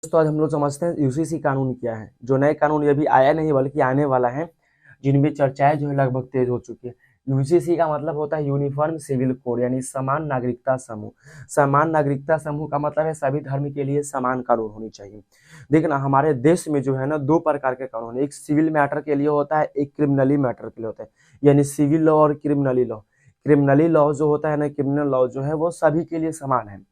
दोस्तों आज हम लोग समझते हैं यूसीसी कानून क्या है। जो नए कानून ये भी आया नहीं बल्कि आने वाला है, जिनमें चर्चाएं जो है लगभग तेज हो चुकी है। यूसीसी का मतलब होता है यूनिफॉर्म सिविल कोड, यानी समान नागरिकता समूह। समान नागरिकता समूह का मतलब है सभी धर्म के लिए समान कानून होनी चाहिए। देखना हमारे देश में जो है ना दो प्रकार के कानून है, एक सिविल मैटर के लिए होता है, एक क्रिमिनली मैटर के लिए होता है। यानी सिविल लॉ और क्रिमिनली लॉ। क्रिमिनली लॉ जो होता है ना, क्रिमिनल लॉ जो है वो सभी के लिए समान है।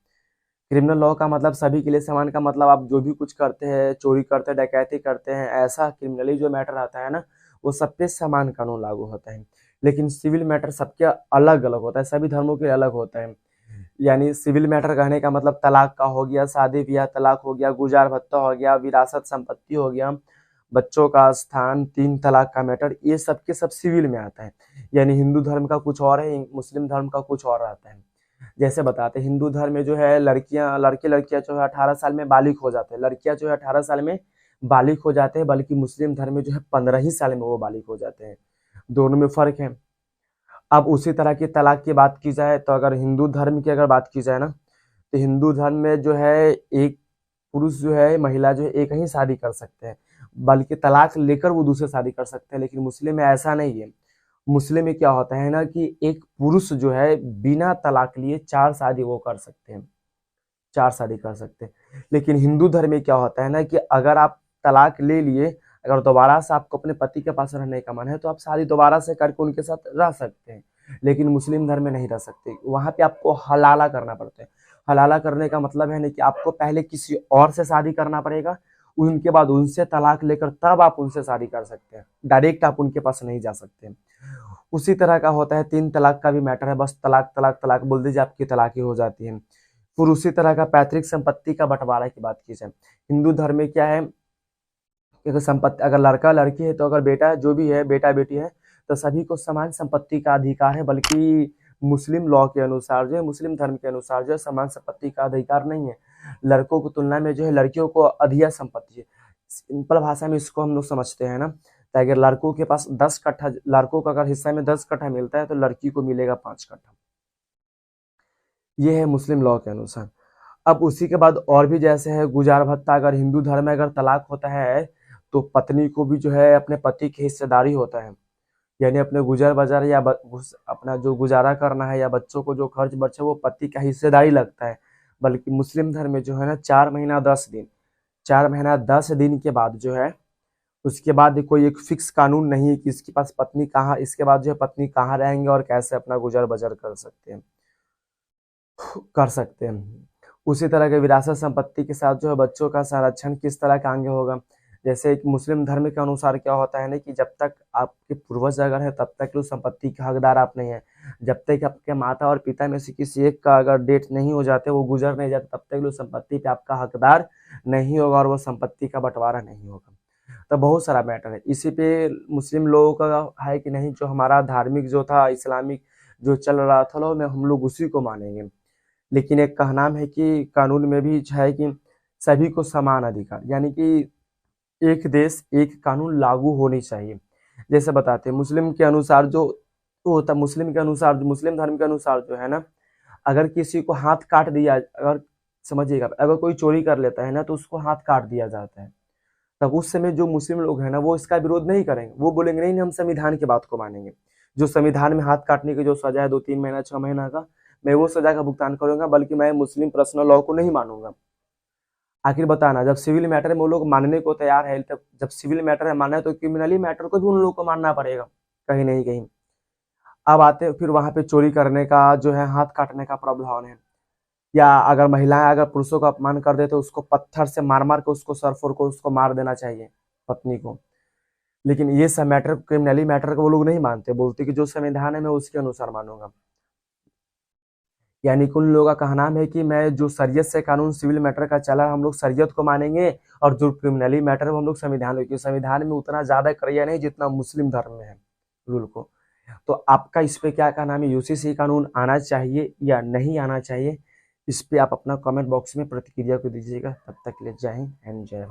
क्रिमिनल लॉ का मतलब सभी के लिए समान का मतलब आप जो भी कुछ करते हैं, चोरी करते हैं, डकैती करते हैं, ऐसा क्रिमिनली जो मैटर आता है ना, वो सब पे समान कानून लागू होता है। लेकिन सिविल मैटर सबके अलग अलग होता है, सभी धर्मों के अलग होता है। यानी सिविल मैटर कहने का मतलब तलाक का हो गया, शादी ब्याह तलाक हो गया, गुजार भत्ता हो गया, विरासत संपत्ति हो गया, बच्चों का स्थान, तीन तलाक का मैटर, ये सब के सब सिविल में आता है। यानी हिंदू धर्म का कुछ और है, मुस्लिम धर्म का कुछ और आता है। जैसे बताते हैं, हिंदू धर्म में जो है लड़कियां जो है 18 साल में बालिग हो जाते हैं, लड़कियां जो है 18 साल में बालिग हो जाते हैं, बल्कि मुस्लिम धर्म में जो है 15 ही साल में वो बालिग हो जाते हैं। दोनों में फर्क है। अब उसी तरह की तलाक की बात की जाए तो अगर हिंदू धर्म की अगर बात की जाए ना, तो हिंदू धर्म में जो है एक पुरुष जो है महिला जो है एक ही शादी कर सकते हैं, बल्कि तलाक लेकर वो दूसरे शादी कर सकते हैं। लेकिन मुस्लिम में ऐसा नहीं है। मुस्लिम में क्या होता है ना कि एक पुरुष जो है बिना तलाक लिए चार शादी वो कर सकते हैं, चार शादी कर सकते हैं। लेकिन हिंदू धर्म में क्या होता है ना कि अगर आप तलाक ले लिए, अगर दोबारा से आपको अपने पति के पास रहने का मन है तो आप शादी दोबारा से करके उनके साथ रह सकते हैं। लेकिन मुस्लिम धर्म में नहीं रह सकते, वहां पे आपको हलाला करना पड़ता है। हलाला करने का मतलब है ना कि आपको पहले किसी और से शादी करना पड़ेगा, उनके बाद उनसे तलाक लेकर तब आप उनसे शादी कर सकते हैं, डायरेक्ट आप उनके पास नहीं जा सकते। उसी तरह का होता है तीन तलाक का भी मैटर है, बस तलाक तलाक तलाक बोल दीजिए आपकी तलाक हो जाती है। फिर उसी तरह का पैतृक संपत्ति का बंटवारा की बात की जाए, हिंदू धर्म में क्या है कि अगर संपत्ति, अगर लड़का लड़की है तो अगर बेटा जो भी है, बेटा बेटी है, तो सभी को समान संपत्ति का अधिकार है। बल्कि मुस्लिम लॉ के अनुसार जो है, मुस्लिम धर्म के अनुसार जो है समान संपत्ति का अधिकार नहीं है। लड़कों की तुलना में जो है लड़कियों को अधिक संपत्ति है। सिंपल भाषा में इसको हम लोग समझते हैं ना, तो अगर लड़कों के पास 10 कट्ठा, लड़कों का अगर हिस्सा में 10 कट्ठा मिलता है तो लड़की को मिलेगा 5 कट्ठा। ये है मुस्लिम लॉ के अनुसार। अब उसी के बाद और भी जैसे है गुजार भत्ता, अगर हिंदू धर्म में अगर तलाक होता है तो पत्नी को भी जो है अपने पति की हिस्सेदारी होता है। यानी अपने गुजर बजार या अपना जो गुजारा करना है या बच्चों को जो खर्च बचे वो पति का हिस्सेदारी लगता है। बल्कि मुस्लिम धर्म में जो है ना 4 महीना 10 दिन, 4 महीना 10 दिन के बाद जो है, उसके बाद कोई एक फिक्स कानून नहीं है कि इसके पास पत्नी कहाँ, इसके बाद जो है पत्नी कहाँ रहेंगे और कैसे अपना गुजर बसर कर सकते हैं। उसी तरह के विरासत संपत्ति के साथ जो है बच्चों का संरक्षण किस तरह का आगे होगा। जैसे एक मुस्लिम धर्म के अनुसार क्या होता है ना कि जब तक आपके पूर्वज अगर है तब तक उस संपत्ति के हकदार आप नहीं है। जब तक आपके माता और पिता में से किसी एक का अगर डेथ नहीं हो जाते, वो गुजर नहीं जाते, तब तक उस संपत्ति पे आपका हकदार नहीं होगा और वो संपत्ति का बंटवारा नहीं होगा। तो बहुत सारा मैटर है इसी पे। मुस्लिम लोगों का है कि नहीं, जो हमारा धार्मिक जो था इस्लामिक जो चल रहा था लो में हम लोग उसी को मानेंगे। लेकिन एक कहनाम है कि कानून में भी है कि सभी को समान अधिकार, यानी कि एक देश एक कानून लागू होनी चाहिए। जैसे बताते हैं मुस्लिम के अनुसार जो होता, मुस्लिम के अनुसार, मुस्लिम धर्म के अनुसार जो है ना, अगर किसी को हाथ काट दिया, अगर समझिएगा अगर कोई चोरी कर लेता है ना तो उसको हाथ काट दिया जाता है। तब उस समय जो मुस्लिम लोग हैं ना वो इसका विरोध नहीं करेंगे, वो बोलेंगे नहीं, हम संविधान की बात को मानेंगे। जो संविधान में हाथ काटने की जो सजा है 2-3 महीना 6 महीना का, मैं वो सजा का भुगतान करूंगा, बल्कि मैं मुस्लिम पर्सनल लॉ को नहीं मानूंगा। आखिर बताना, जब सिविल मैटर में वो लोग मानने को तैयार है, तब जब सिविल मैटर है मानना है तो क्रिमिनली मैटर को भी उन लोगों को मानना पड़ेगा कहीं नहीं कहीं। अब आते हैं फिर वहां पे चोरी करने का जो है हाथ काटने का प्रावधान है। या अगर महिलाएं अगर पुरुषों का अपमान कर दे तो उसको पत्थर से मार मार के उसको सर फोड़ को उसको मार देना चाहिए पत्नी को। लेकिन ये सब मैटर क्रिमिनली मैटर को वो लोग नहीं मानते, बोलते कि जो संविधान है मैं उसके अनुसार मानूंगा। यानी कि उन लोगों का कहना है कि मैं जो शरीयत से कानून सिविल मैटर का चला हम लोग शरीयत को मानेंगे, और जो क्रिमिनली मैटर है वो हम लोग संविधान, क्योंकि संविधान में उतना ज्यादा क्रिया नहीं जितना मुस्लिम धर्म में है रूल को। तो आपका इस पे क्या कहना है, यूसीसी कानून आना चाहिए या नहीं आना चाहिए, इस पे आप अपना कमेंट बॉक्स में प्रतिक्रिया को दीजिएगा। तब तक के लिए जय हिंद एंड जय भारत।